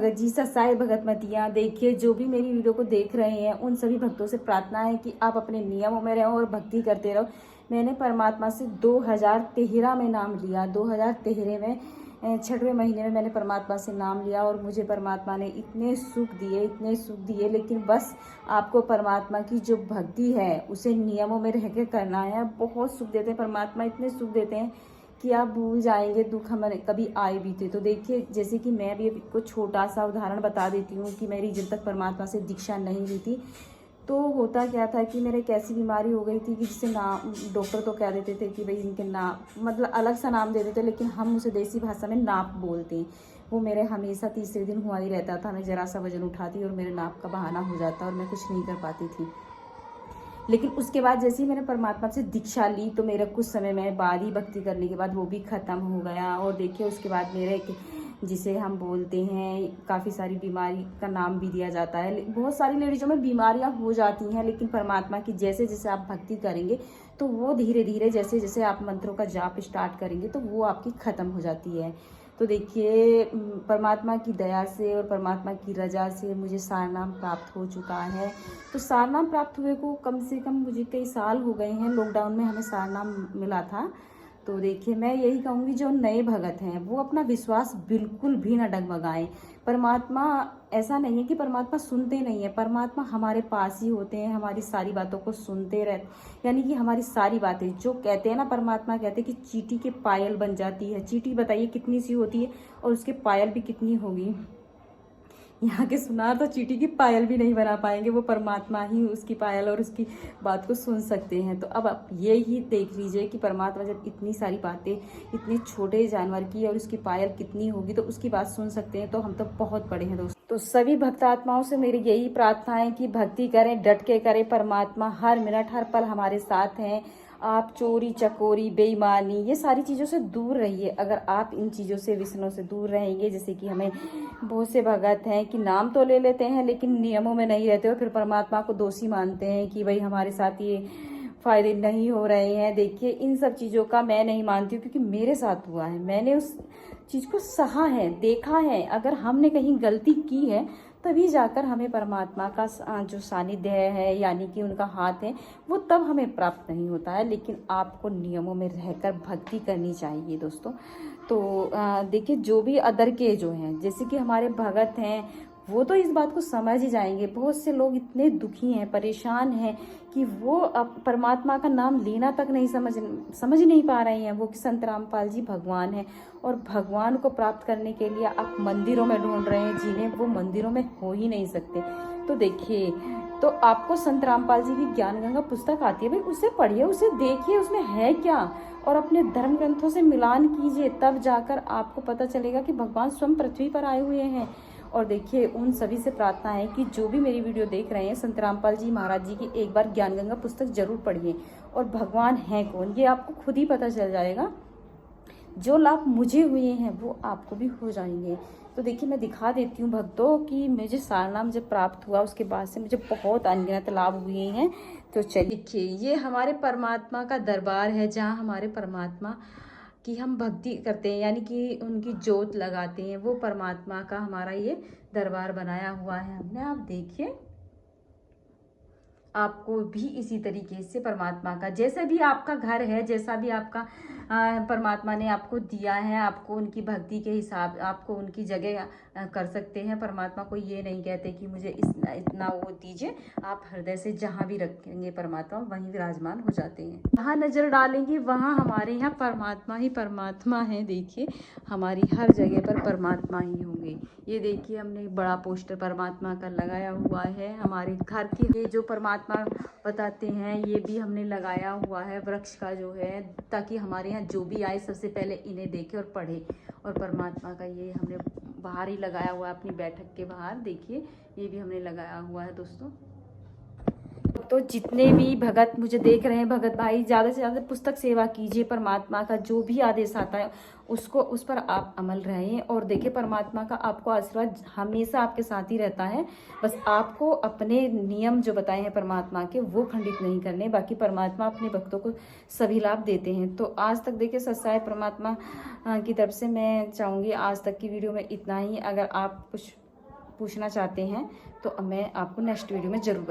भगत जी, ससाई भगत मतिया। देखिए, जो भी मेरी वीडियो को देख रहे हैं उन सभी भक्तों से प्रार्थना है कि आप अपने नियमों में रहो और भक्ति करते रहो। मैंने परमात्मा से 2013 में नाम लिया। 2013 में 6वें महीने में मैंने परमात्मा से नाम लिया और मुझे परमात्मा ने इतने सुख दिए, इतने सुख दिए। लेकिन बस आपको परमात्मा की जो भक्ति है उसे नियमों में रह के करना है। बहुत सुख देते हैं परमात्मा, इतने सुख देते हैं कि आप भूल जाएंगे दुख हमारे कभी आए भी थे। तो देखिए, जैसे कि मैं भी आपको छोटा सा उदाहरण बता देती हूँ कि मेरी जब तक परमात्मा से दीक्षा नहीं ली थी तो होता क्या था कि मेरे एक ऐसी बीमारी हो गई थी कि जिसे नाम डॉक्टर तो कह देते थे कि भाई इनके नाम मतलब अलग सा नाम दे देते, लेकिन हम उसे देसी भाषा में नाप बोलते हैं। वो मेरे हमेशा तीसरे दिन हुआ ही रहता था। मैं ज़रा सा वजन उठाती और मेरे नाप का बहाना हो जाता और मैं कुछ नहीं कर पाती थी। लेकिन उसके बाद जैसे ही मैंने परमात्मा से दीक्षा ली तो मेरा कुछ समय में बाद ही भक्ति करने के बाद वो भी ख़त्म हो गया। और देखिए, उसके बाद मेरे एक जिसे हम बोलते हैं काफ़ी सारी बीमारी का नाम भी दिया जाता है। बहुत सारी लेडीज़ों में बीमारियां हो जाती हैं, लेकिन परमात्मा की जैसे जैसे आप भक्ति करेंगे तो वो धीरे धीरे जैसे जैसे आप मंत्रों का जाप स्टार्ट करेंगे तो वो आपकी ख़त्म हो जाती है। तो देखिए, परमात्मा की दया से और परमात्मा की रजा से मुझे सारनाम प्राप्त हो चुका है। तो सारनाम प्राप्त हुए को कम से कम मुझे कई साल हो गए हैं। लॉकडाउन में हमें सारनाम मिला था। तो देखिए, मैं यही कहूँगी जो नए भगत हैं वो अपना विश्वास बिल्कुल भी ना डगमगाएं। परमात्मा ऐसा नहीं है कि परमात्मा सुनते नहीं है, परमात्मा हमारे पास ही होते हैं, हमारी सारी बातों को सुनते रहते। यानी कि हमारी सारी बातें जो कहते हैं ना, परमात्मा कहते हैं कि चींटी के पायल बन जाती है। चींटी बताइए कितनी सी होती है और उसके पायल भी कितनी होगी। यहाँ के सुनार तो चींटी की पायल भी नहीं बना पाएंगे, वो परमात्मा ही उसकी पायल और उसकी बात को सुन सकते हैं। तो अब आप ये ही देख लीजिए कि परमात्मा जब इतनी सारी बातें इतने छोटे जानवर की और उसकी पायल कितनी होगी तो उसकी बात सुन सकते हैं, तो हम तो बहुत बड़े हैं दोस्तों। तो सभी भक्त आत्माओं से मेरी यही प्रार्थना है कि भक्ति करें, डट के करें। परमात्मा हर मिनट हर पल हमारे साथ हैं। आप चोरी चकोरी बेईमानी ये सारी चीज़ों से दूर रहिए। अगर आप इन चीज़ों से व्यसनों से दूर रहेंगे, जैसे कि हमें बहुत से भगत हैं कि नाम तो ले लेते हैं लेकिन नियमों में नहीं रहते और फिर परमात्मा को दोषी मानते हैं कि भाई हमारे साथ ये फायदे नहीं हो रहे हैं। देखिए, इन सब चीज़ों का मैं नहीं मानती हूँ क्योंकि मेरे साथ हुआ है। मैंने उस चीज़ को सहा है, देखा है। अगर हमने कहीं गलती की है तभी जाकर हमें परमात्मा का जो सानिध्य है यानी कि उनका हाथ है वो तब हमें प्राप्त नहीं होता है। लेकिन आपको नियमों में रहकर भक्ति करनी चाहिए दोस्तों। तो देखिए, जो भी अदर के जो हैं जैसे कि हमारे भगत हैं वो तो इस बात को समझ ही जाएंगे। बहुत से लोग इतने दुखी हैं, परेशान हैं कि वो अब परमात्मा का नाम लेना तक नहीं समझ नहीं पा रहे हैं। वो कि संत रामपाल जी भगवान हैं और भगवान को प्राप्त करने के लिए आप मंदिरों में ढूंढ रहे हैं, जिन्हें वो मंदिरों में हो ही नहीं सकते। तो देखिए, तो आपको संत रामपाल जी की ज्ञान गंगा पुस्तक आती है, भाई उसे पढ़िए, उसे देखिए उसमें है क्या, और अपने धर्म ग्रंथों से मिलान कीजिए। तब जाकर आपको पता चलेगा कि भगवान स्वयं पृथ्वी पर आए हुए हैं। और देखिए, उन सभी से प्रार्थना है कि जो भी मेरी वीडियो देख रहे हैं संत रामपाल जी महाराज जी की एक बार ज्ञान गंगा पुस्तक जरूर पढ़िए। और भगवान है कौन ये आपको खुद ही पता चल जाएगा। जो लाभ मुझे हुए हैं वो आपको भी हो जाएंगे। तो देखिए, मैं दिखा देती हूँ भक्तों कि मुझे सारनाम जब प्राप्त हुआ उसके बाद से मुझे बहुत अनगिनत लाभ हुए हैं। तो चलिए, देखिए ये हमारे परमात्मा का दरबार है जहाँ हमारे परमात्मा की हम भक्ति करते हैं यानी कि उनकी जोत लगाते हैं। वो परमात्मा का हमारा ये दरबार बनाया हुआ है हमने। आप देखिए, आपको भी इसी तरीके से परमात्मा का जैसे भी आपका घर है, जैसा भी आपका परमात्मा ने आपको दिया है, आपको उनकी भक्ति के हिसाब आपको उनकी जगह कर सकते हैं। परमात्मा को ये नहीं कहते कि मुझे इतना वो दीजिए। आप हृदय से जहाँ भी रखेंगे परमात्मा वहीं विराजमान हो जाते हैं। जहाँ नज़र डालेंगे वहाँ हमारे यहाँ परमात्मा ही परमात्मा है। देखिए, हमारी हर जगह पर परमात्मा ही होंगे। ये देखिए, हमने बड़ा पोस्टर परमात्मा का लगाया हुआ है। हमारे घर के ये जो परमात्मा बताते हैं ये भी हमने लगाया हुआ है, वृक्ष का जो है, ताकि हमारे यहाँ जो भी आए सबसे पहले इन्हें देखे और पढ़े। और परमात्मा का ये हमने बाहर ही लगाया हुआ है, अपनी बैठक के बाहर। देखिए, ये भी हमने लगाया हुआ है दोस्तों। तो जितने भी भगत मुझे देख रहे हैं, भगत भाई, ज़्यादा से ज़्यादा पुस्तक सेवा कीजिए। परमात्मा का जो भी आदेश आता है उसको उस पर आप अमल रहें। और देखिए, परमात्मा का आपको आशीर्वाद हमेशा आपके साथ ही रहता है। बस आपको अपने नियम जो बताए हैं परमात्मा के वो खंडित नहीं करने। बाकी परमात्मा अपने भक्तों को सभी लाभ देते हैं। तो आज तक देखिए, सच्चाई परमात्मा की तरफ से मैं चाहूँगी आज तक की वीडियो में इतना ही। अगर आप कुछ पूछना चाहते हैं तो मैं आपको नेक्स्ट वीडियो में ज़रूर